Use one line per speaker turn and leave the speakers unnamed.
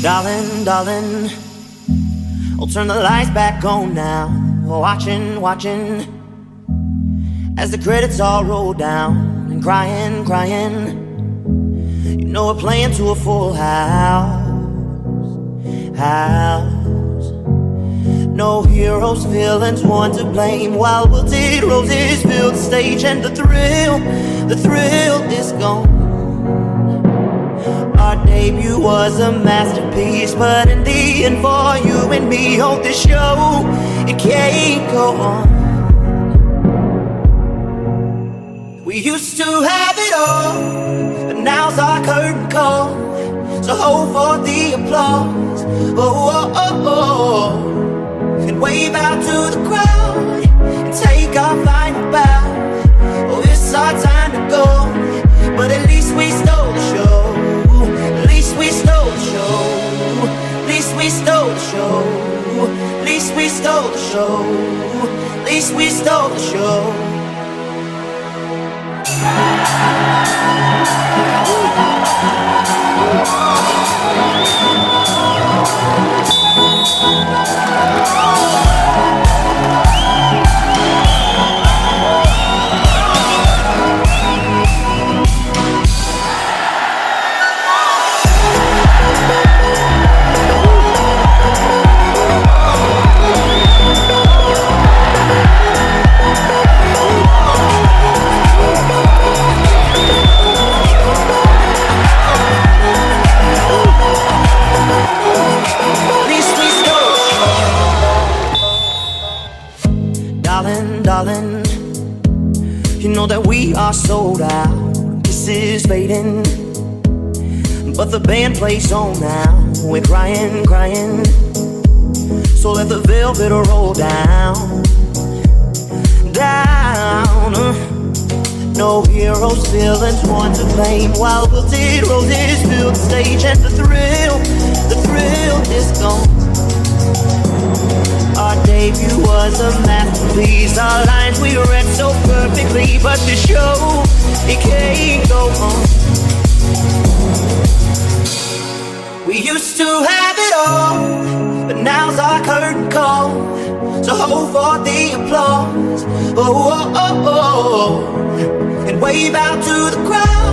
Darling, darling, I'll turn the lights back on now. Watching, watching, as the credits all roll down. And crying, crying, you know we're playing to a full house. No heroes, villains, one to blame. While wilted roses fill the stage, and the thrill is gone. Our debut was a masterpiece, but in the end, for you and me, on this show, it can't go on. We used to have it all, but now's our curtain call. So hold for the applause, oh, oh, oh, oh. And wave out to the crowd, and take our final bow. Oh, it's our time to go, but at least we stole the show. At least we stole the show. At least we stole the show. At least we stole the show. At least we stole the show. Darling, darling, you know that we are sold out. This is fading, but the band plays on now. We're crying, crying, so let the velvet roll down, down. No heroes, villains, one to blame. While wilted roses fill the stage, and the thrill is gone. Our debut was a masterpiece. Our lines we read so perfectly, but the show, it can't go on. We used to have it all, but now's our curtain call. So hold for the applause, oh, oh, oh, oh. And wave out to the crowd,